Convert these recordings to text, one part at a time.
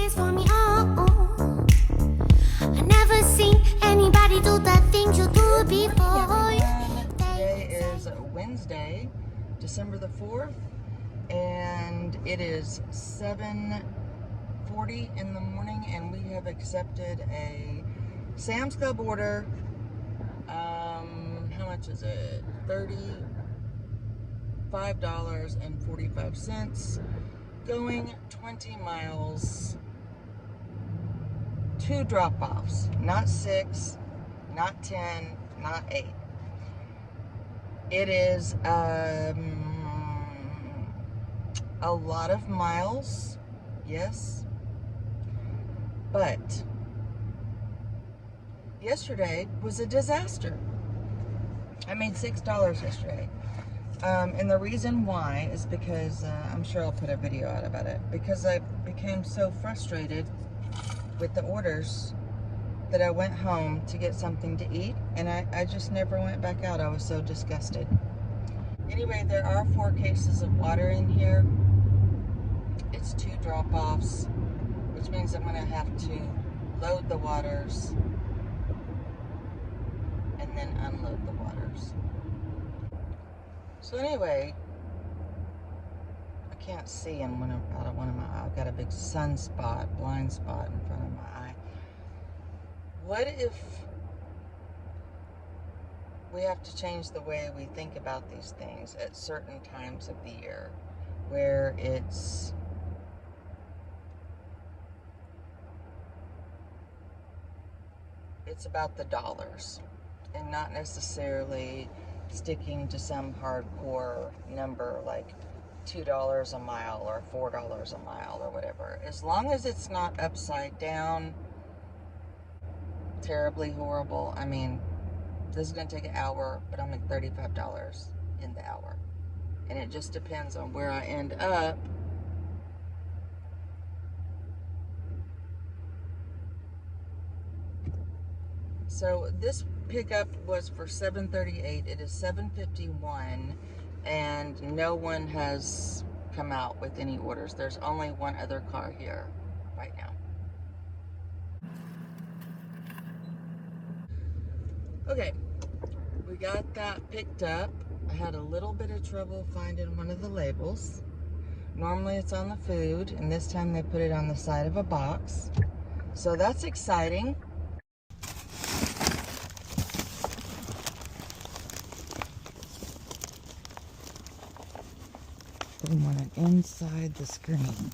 is for me. Oh, I never seen anybody do the things you do before. Today is Wednesday, December the 4th, and it is 7:40 in the morning, and we have accepted a Sam's Club order. How much is it? $35.45, going 20 miles, 2 drop-offs, not 6, not 10, not 8. It is a lot of miles, yes, but yesterday was a disaster. I made $6 yesterday. And the reason why is because, I'm sure I'll put a video out about it, because I became so frustrated with the orders that I went home to get something to eat, and I just never went back out. I was so disgusted. Anyway, there are 4 cases of water in here. It's 2 drop-offs, which means I'm going to have to load the waters and then unload the waters. So anyway, I can't see in out of one of my eyes. I've got a big blind spot in front of my eye. What if we have to change the way we think about these things at certain times of the year, where it's about the dollars and not necessarily sticking to some hardcore number like $2 a mile or $4 a mile or whatever. As long as it's not upside down, terribly horrible. I mean, this is going to take an hour, but I'll make $35 in the hour. And it just depends on where I end up. So this pickup was for 7:38. It is 7:51, and no one has come out with any orders. There's only one other car here right now. Okay, we got that picked up. I had a little bit of trouble finding one of the labels. Normally it's on the food, and this time they put it on the side of a box. So that's exciting. We want it inside the screen.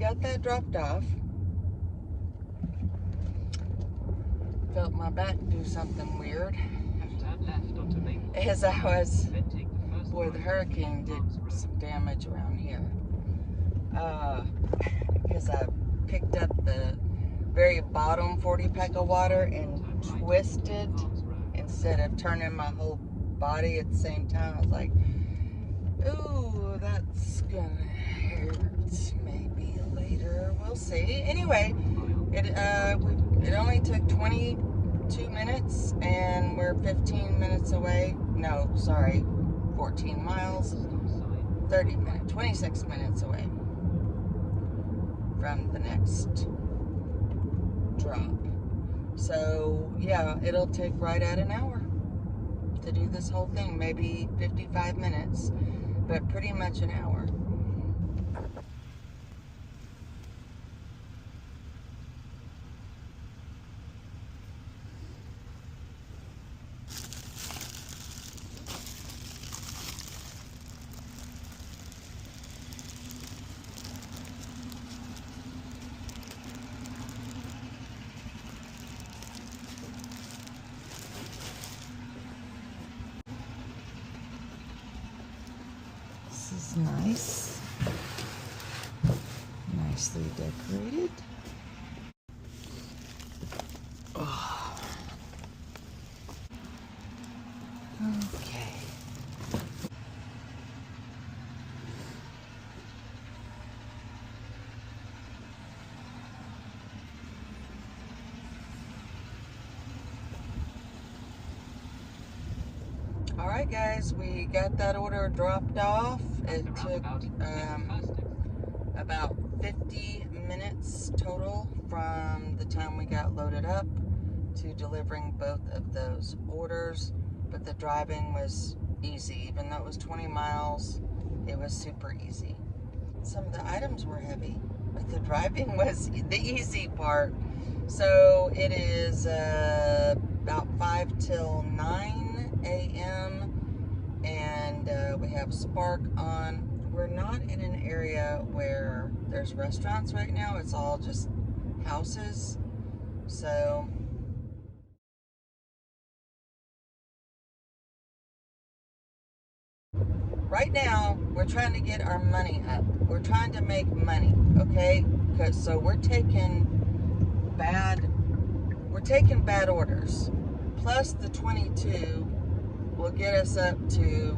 Got that dropped off. Felt my back do something weird as I was, boy, the hurricane did some damage around here, because I picked up the very bottom 40-pack of water and twisted instead of turning my whole body at the same time. I was like, ooh, that's gonna hurt. Maybe later, we'll see. Anyway, we It only took 22 minutes, and we're 15 minutes away. No, sorry, 14 miles, 30 minutes, 26 minutes away from the next drop. So, yeah, it'll take right at an hour to do this whole thing. Maybe 55 minutes, but pretty much an hour. This is nice. Nicely decorated. Oh. Okay. Alright guys, we got that order dropped off. It took about 50 minutes total from the time we got loaded up to delivering both of those orders. But the driving was easy. Even though it was 20 miles, it was super easy. Some of the items were heavy, but the driving was the easy part. So it is about 5 till 9 a.m. and we have Spark on. We're not in an area where there's restaurants right now. It's all just houses. So right now we're trying to get our money up. We're trying to make money, okay? So we're taking bad orders. Plus the 22 will get us up to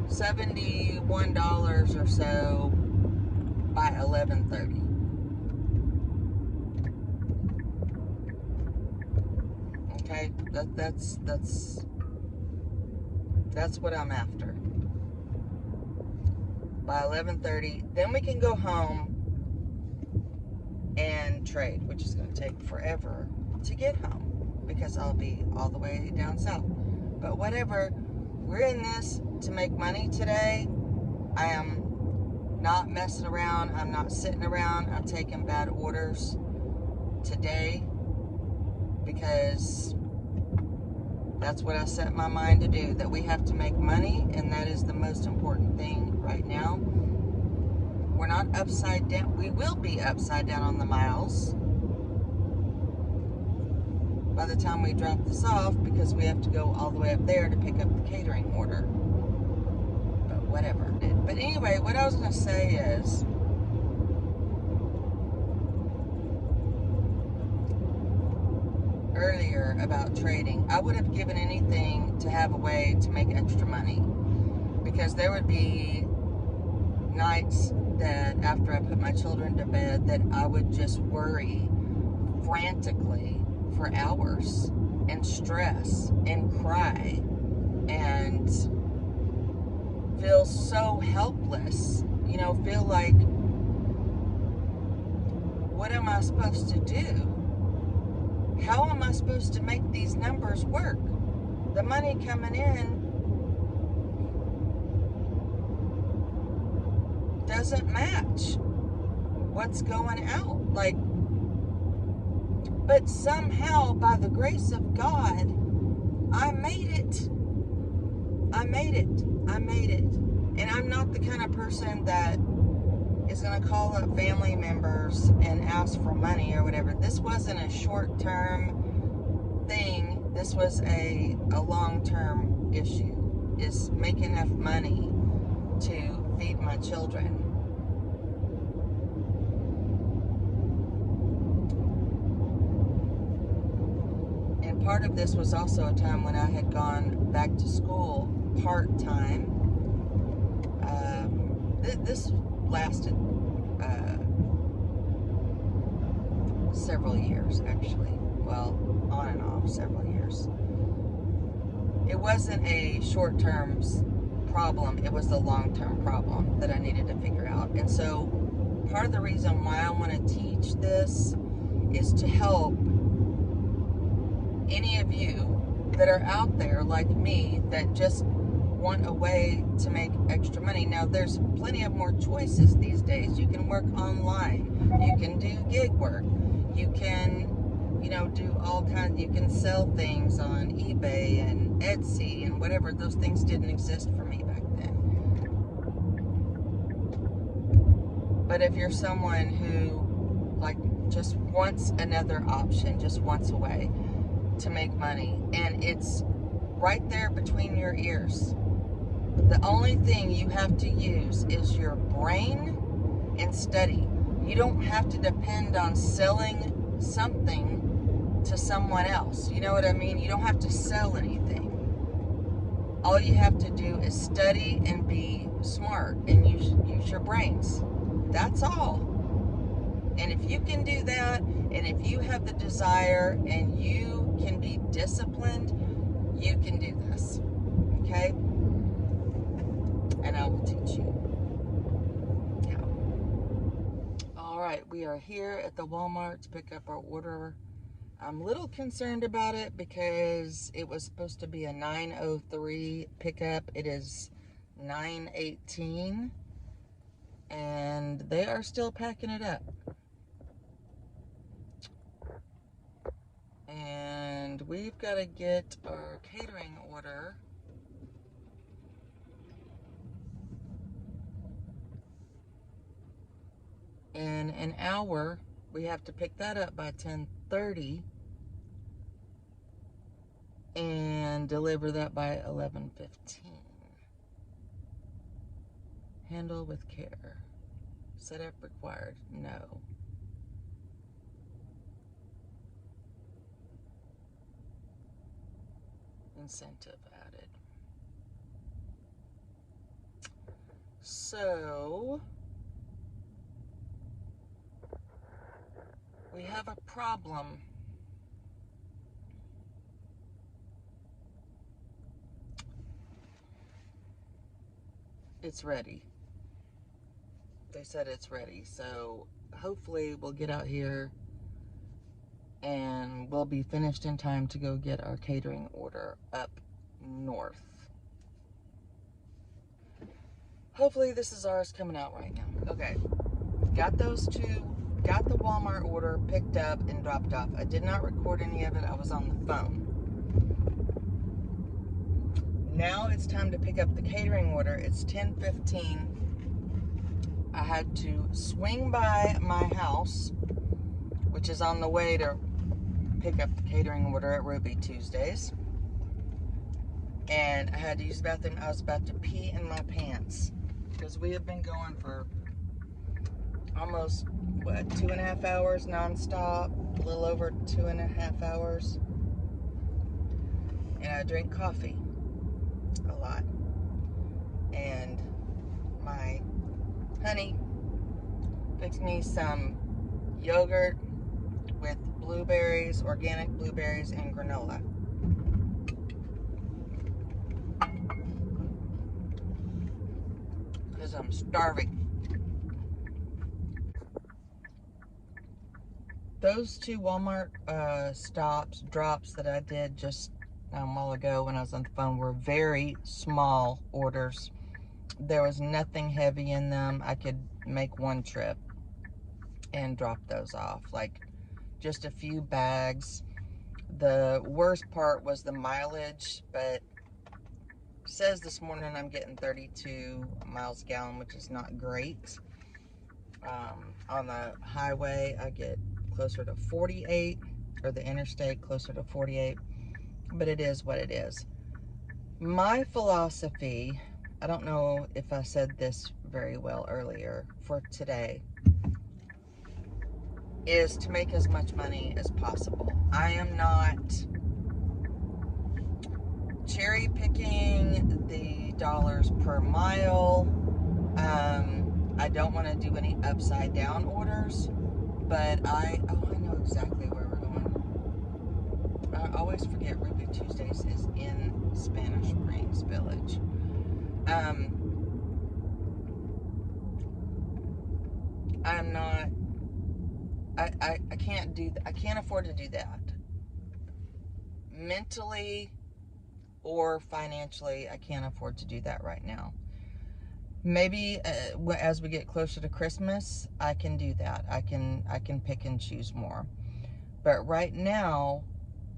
$71 or so by 11:30. Okay, that's what I'm after. By 11:30, then we can go home and trade, which is going to take forever to get home because I'll be all the way down south. But whatever, we're in this to make money today. I am not messing around. I'm not sitting around. I'm taking bad orders today because that's what I set my mind to do, that we have to make money, and that is the most important thing right now. We're not upside down. We will be upside down on the miles by the time we drop this off because we have to go all the way up there to pick up the catering order. But whatever. But anyway, what I was going to say is earlier about trading, I would have given anything to have a way to make extra money, because there would be nights that after I put my children to bed that I would just worry frantically for hours and stress and cry and feel so helpless, feel like, what am I supposed to do? How am I supposed to make these numbers work? The money coming in doesn't match what's going out. But somehow, by the grace of God, I made it. And I'm not the kind of person that is going to call up family members and ask for money or whatever. This wasn't a short-term thing. This was a long-term issue, is make enough money to feed my children. And part of this was also a time when I had gone back to school part-time. This lasted several years, actually. Well, on and off several years. It wasn't a short-term problem, it was the long-term problem that I needed to figure out. And so part of the reason why I want to teach this is to help any of you that are out there like me that just want a way to make extra money. Now, there's plenty of more choices these days. You can work online. You can do gig work. You can, do all kinds. You can sell things on eBay and Etsy and whatever. Those things didn't exist for me back then. But if you're someone who, just wants another option, just wants a way to make money, and it's right there between your ears. The only thing you have to use is your brain and study. You don't have to depend on selling something to someone else. You know what I mean? You don't have to sell anything. All you have to do is study and be smart and use your brains. That's all. And if you can do that, and if you have the desire and you can be disciplined, you can do this. Okay? And I will teach you how. All right, we are here at the Walmart to pick up our order. I'm a little concerned about it because it was supposed to be a 9:03 pickup. It is 9:18, and they are still packing it up. And we've got to get our catering order in an hour. We have to pick that up by 10:30 and deliver that by 11:15. Handle with care. Setup required. No. Incentive added. So we have a problem. It's ready. They said it's ready. So hopefully we'll get out here and we'll be finished in time to go get our catering order up north. Hopefully this is ours coming out right now. Okay. Got those two. Got the Walmart order picked up and dropped off. I did not record any of it. I was on the phone. Now it's time to pick up the catering order. It's 10:15. I had to swing by my house, which is on the way to pick up the catering order at Ruby Tuesdays. And I had to use the bathroom. I was about to pee in my pants because we have been going for almost 2.5 hours nonstop, a little over 2.5 hours. And I drink coffee a lot. And my honey fixed me some yogurt with blueberries, organic blueberries, and granola. Because I'm starving. Those two Walmart drops that I did just a while ago when I was on the phone were very small orders. There was nothing heavy in them. I could make one trip and drop those off. Like just a few bags. The worst part was the mileage, but it says this morning I'm getting 32 miles a gallon, which is not great. On the highway, I get closer to 48, or the interstate closer to 48, but it is what it is. My philosophy, I don't know if I said this very well earlier, for today, is to make as much money as possible. I am not cherry picking the dollars per mile. I don't want to do any upside down orders, but I know exactly where we're going. I always forget Ruby Tuesdays is in Spanish Springs Village. I'm not. I can't do. I can't afford to do that. Mentally or financially, I can't afford to do that right now. Maybe as we get closer to Christmas, I can do that. I can pick and choose more. But right now,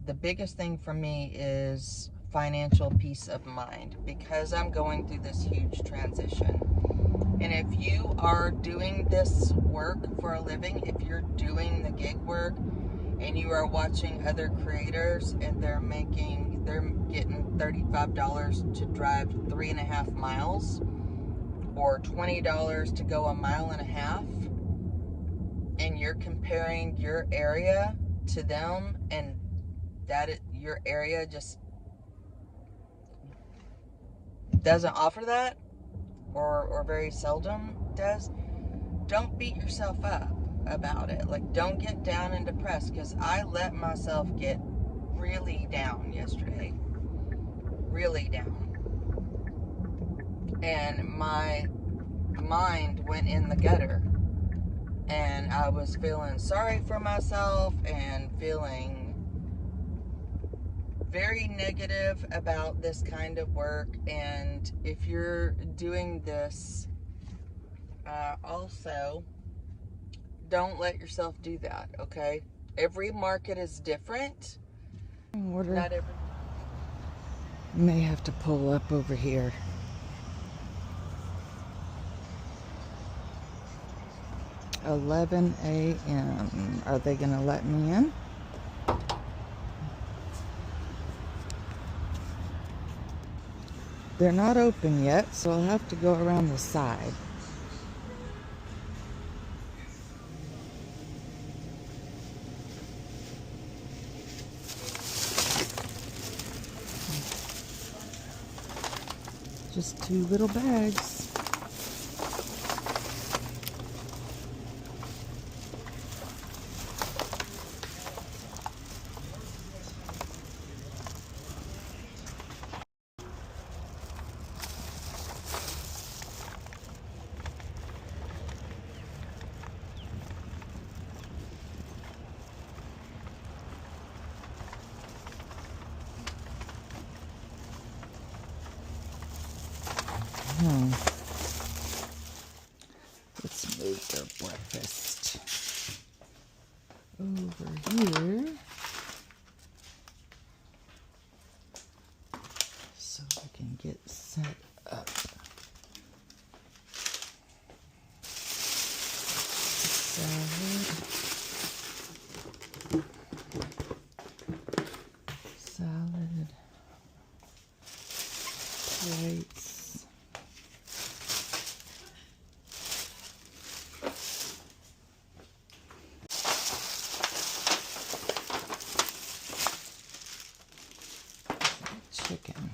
the biggest thing for me is financial peace of mind, because I'm going through this huge transition. And if you are doing this work for a living, if you're doing the gig work and you are watching other creators and they're getting $35 to drive 3.5 miles or $20 to go 1.5 miles, and you're comparing your area to them, and your area just doesn't offer that, or very seldom does, don't beat yourself up about it. Like, don't get down and depressed, because I let myself get really down yesterday. Really down. And my mind went in the gutter. And I was feeling sorry for myself and feeling very negative about this kind of work. And if you're doing this, also, don't let yourself do that, okay? Every market is different. Not every. May have to pull up over here. $11 a.m. Are they gonna let me in? They're not open yet, so I'll have to go around the side. Just 2 little bags. Let's move their breakfast over here so we can get set up. Salad, plates. Chicken.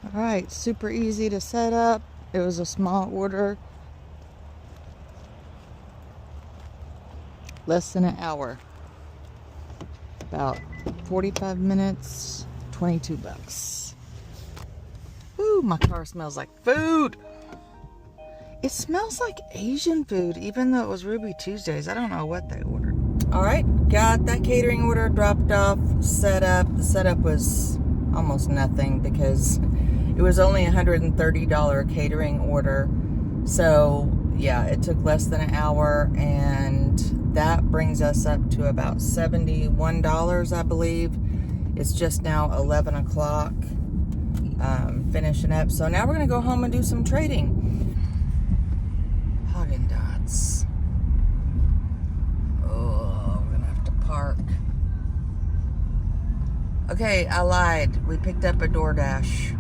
All right, super easy to set up. It was a small order. Less than an hour. About 45 minutes, $22. Ooh, my car smells like food. It smells like Asian food, even though it was Ruby Tuesdays. I don't know what they ordered. All right, got that catering order dropped off, set up. The setup was almost nothing because it was only a $130 catering order. So yeah, it took less than an hour, and that brings us up to about $71, I believe. It's just now 11 o'clock, finishing up. So now we're gonna go home and do some trading. Haagen-Dazs. Oh, we're gonna have to park. Okay, I lied. We picked up a Doordash,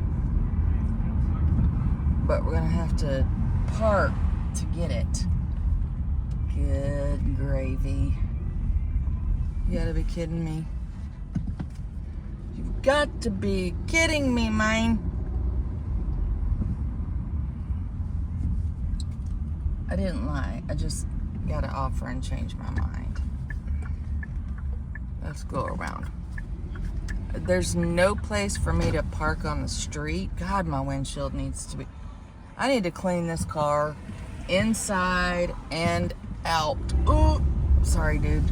but we're gonna have to park to get it. Good gravy. You gotta be kidding me. You've got to be kidding me, man. I didn't lie. I just gotta offer and change my mind. Let's go around. There's no place for me to park on the street. God, my windshield needs to be... I need to clean this car inside and out. Ooh, sorry, dude.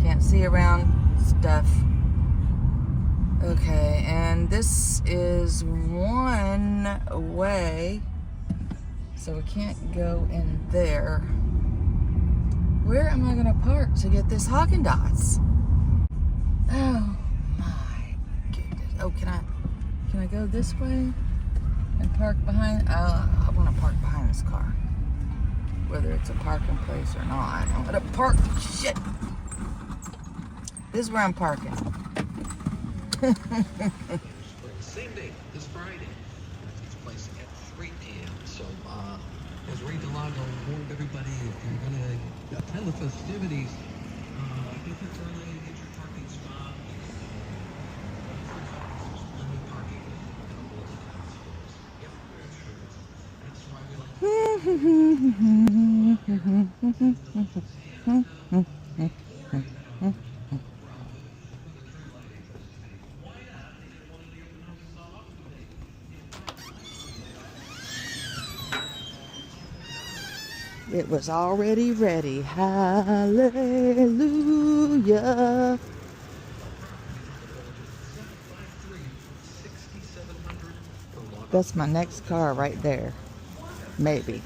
Can't see around stuff. Okay, and this is one way, so we can't go in there. Where am I gonna park to get this Haagen-Dazs? Oh my goodness. Oh, can I go this way and park behind? I want to park behind this car. Whether it's a parking place or not. I'm gonna park. Shit. This is where I'm parking. Same day, this Friday. It takes place at 3 p.m. So, as Ray Delago warned everybody, if you're going to attend the festivities, get there early, get your parking spot. Plenty of parking. That's why we like It was already ready. Hallelujah. That's my next car right there. Maybe.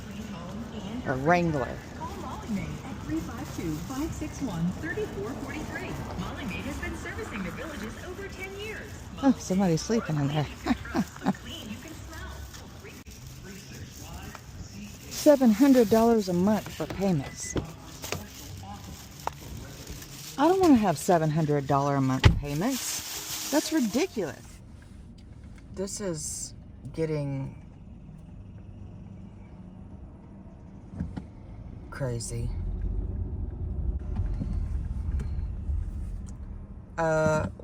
A Wrangler. Call Molly Maid at 352-561-3443. Molly Maid has been servicing the villages over 10 years. Oh, somebody's sleeping in there. $700 a month for payments. I don't want to have $700 a month payments. That's ridiculous. This is getting crazy.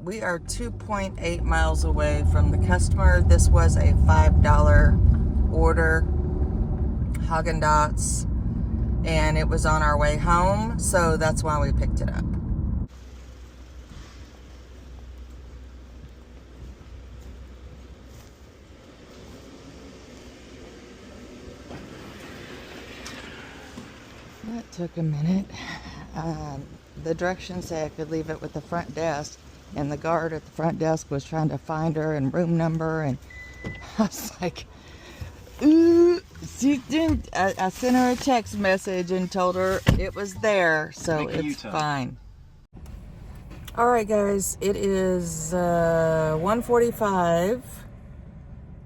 We are 2.8 miles away from the customer. This was a $5 order, Haagen-Dazs, and it was on our way home, so that's why we picked it up. That took a minute. The directions say I could leave it with the front desk, and the guard at the front desk was trying to find her and room number, and I was like, ooh, she didn't. I sent her a text message and told her it was there, so it's fine. All right, guys, it is 1:45,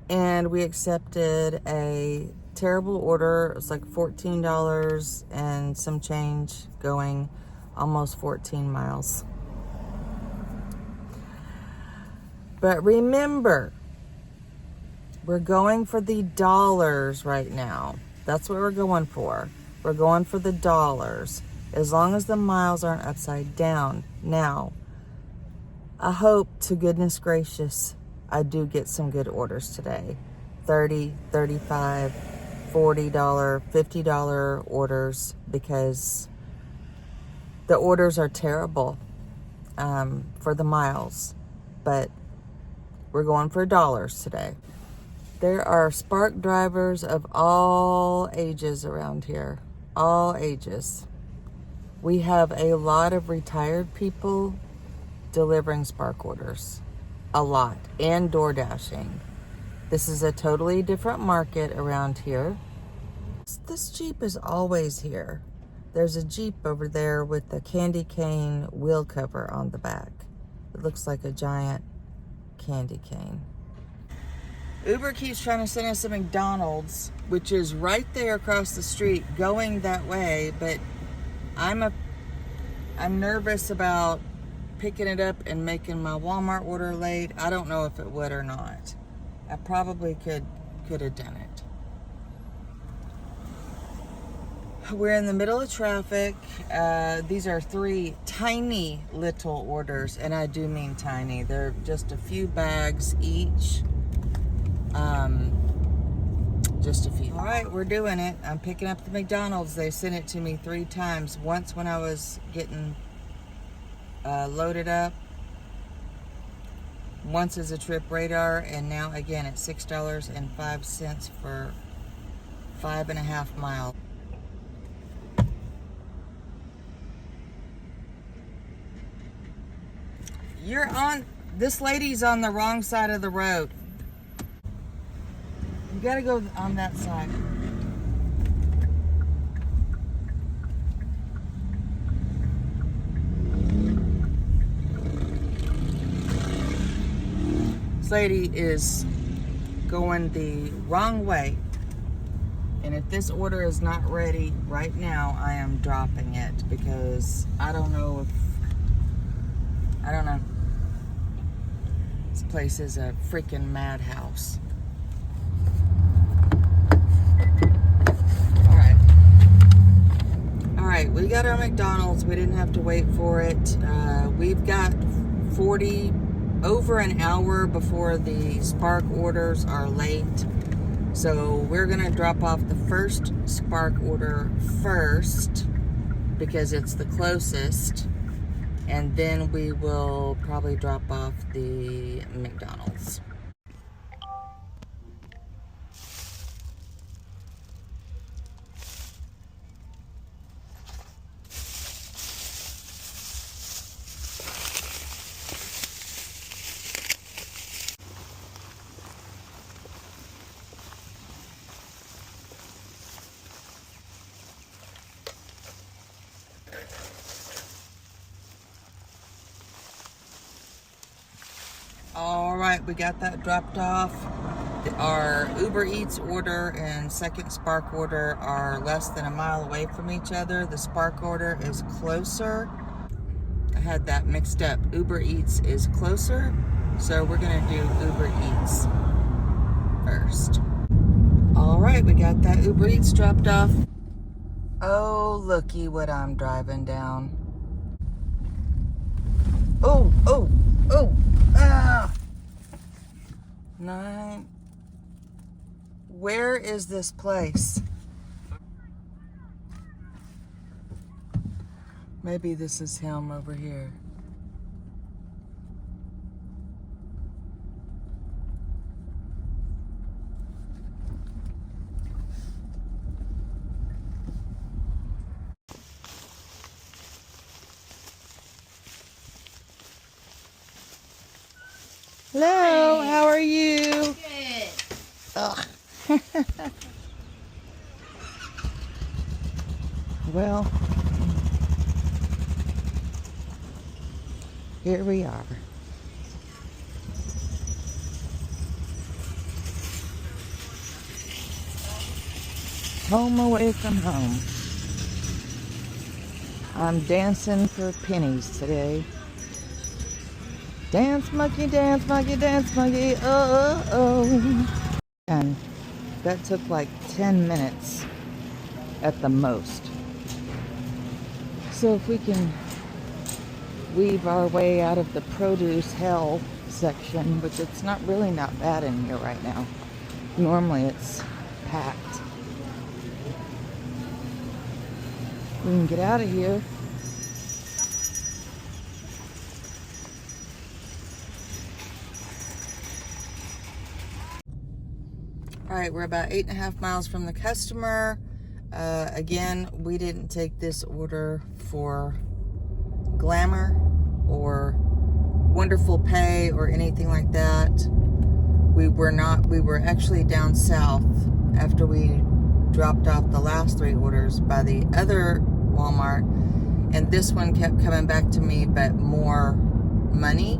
and we accepted a terrible order. It was like $14 and some change, going almost 14 miles. But remember, we're going for the dollars right now. That's what we're going for. We're going for the dollars, as long as the miles aren't upside down. Now, I hope to goodness gracious I do get some good orders today. $30, $35, $40, $50 orders, because the orders are terrible for the miles. But we're going for dollars today. There are Spark drivers of all ages around here. All ages. We have a lot of retired people delivering Spark orders. A lot. And Doordashing. This is a totally different market around here. This Jeep is always here. There's a Jeep over there with the candy cane wheel cover on the back. It looks like a giant candy cane. Uber keeps trying to send us to McDonald's, which is right there across the street, going that way, but I'm nervous about picking it up and making my Walmart order late. I don't know if it would or not. I probably could have done it. We're in the middle of traffic. These are 3 tiny little orders, and I do mean tiny. They're just a few bags each. Just a few. All right, we're doing it. I'm picking up the McDonald's. They sent it to me 3 times. Once when I was getting loaded up. Once as a trip radar, and now again at $6.05 for 5.5 miles. This lady's on the wrong side of the road. You gotta go on that side. This lady is going the wrong way. And if this order is not ready right now, I am dropping it because I don't know. This place is a freaking madhouse. All right, we got our McDonald's. We didn't have to wait for it. We've got over an hour before the Spark orders are late. So we're gonna drop off the first Spark order first because it's the closest. And then we will probably drop off the McDonald's. All right, we got that dropped off. Our Uber Eats order and second Spark order are less than a mile away from each other. The Spark order is closer. I had that mixed up. Uber Eats is closer, so we're gonna do Uber Eats first. All right, we got that Uber Eats dropped off. Oh, looky what I'm driving down. Oh, ah! 9. Where is this place? Maybe this is him over here. Hello, how are you? Good. Ugh. Well, here we are. Home away from home. I'm dancing for pennies today. Dance monkey, dance monkey, dance monkey, oh, oh, oh. And that took like 10 minutes at the most. So if we can weave our way out of the produce hell section, which it's not bad in here right now. Normally it's packed. We can get out of here. All right, we're about 8.5 miles from the customer. Again, we didn't take this order for glamour or wonderful pay or anything like that. We were actually down south after we dropped off the last 3 orders by the other Walmart, and this one kept coming back to me, but more money.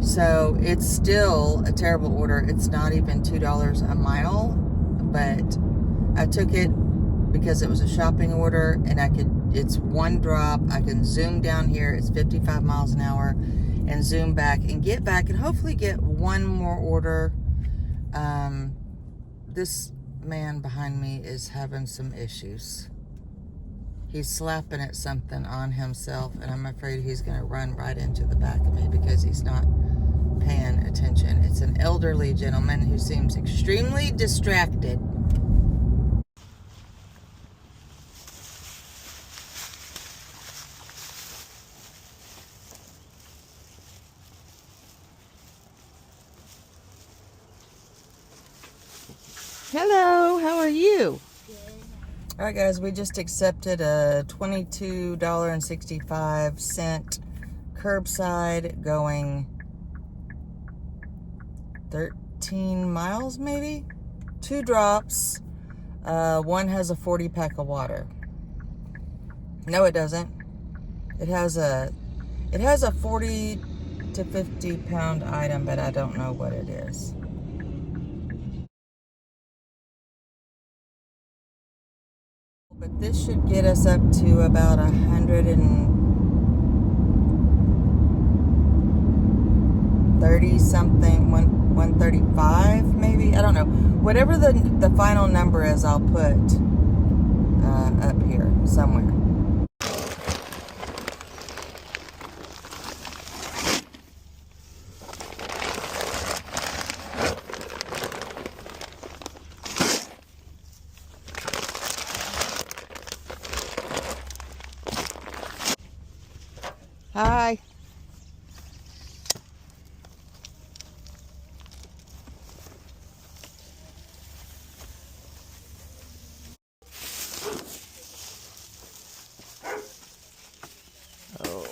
So it's still a terrible order. It's not even $2 a mile, but I took it because it was a shopping order, and it's one drop. I can zoom down here. It's 55 miles an hour and zoom back and get back and hopefully get one more order. This man behind me is having some issues. He's slapping at something on himself, and I'm afraid he's going to run right into the back of me because he's not paying attention. It's an elderly gentleman who seems extremely distracted. Hello, how are you? All right, guys, we just accepted a $22.65 curbside going 13 miles, maybe? 2 drops. One has a 40 pack of water. No, it doesn't. It has a 40 to 50 pound item, but I don't know what it is. But this should get us up to about 130 something, 135 maybe. I don't know. Whatever the final number is, I'll put up here somewhere. Hi. Oh.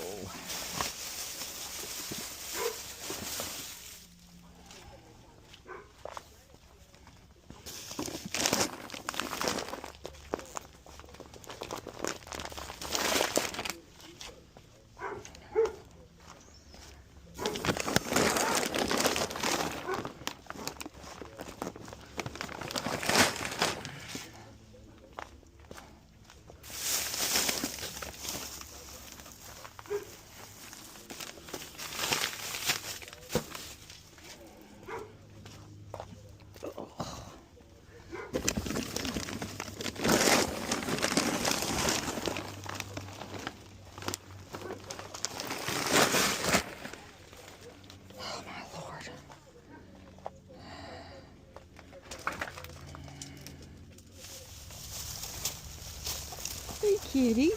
Hey, kitty.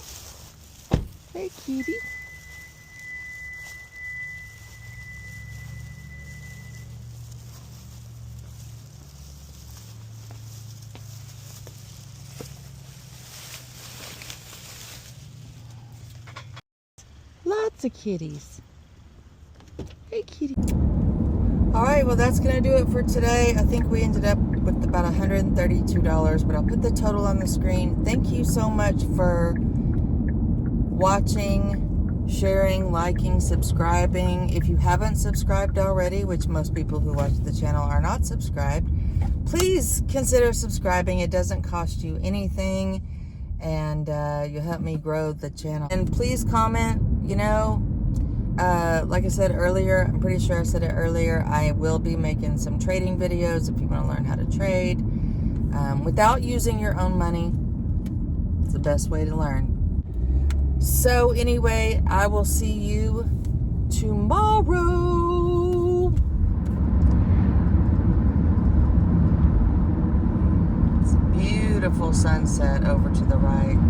Hey, kitty. Lots of kitties. Hey, kitty. All right, well, that's going to do it for today. I think we ended up with about $132, but I'll put the total on the screen. Thank you so much for watching, sharing, liking, subscribing. If you haven't subscribed already, which most people who watch the channel are not subscribed, please consider subscribing. It doesn't cost you anything, and you'll help me grow the channel. And please comment, you know, like I said earlier, I'm pretty sure I said it earlier, I will be making some trading videos if you want to learn how to trade without using your own money. It's the best way to learn. So anyway, I will see you tomorrow. It's a beautiful sunset over to the right.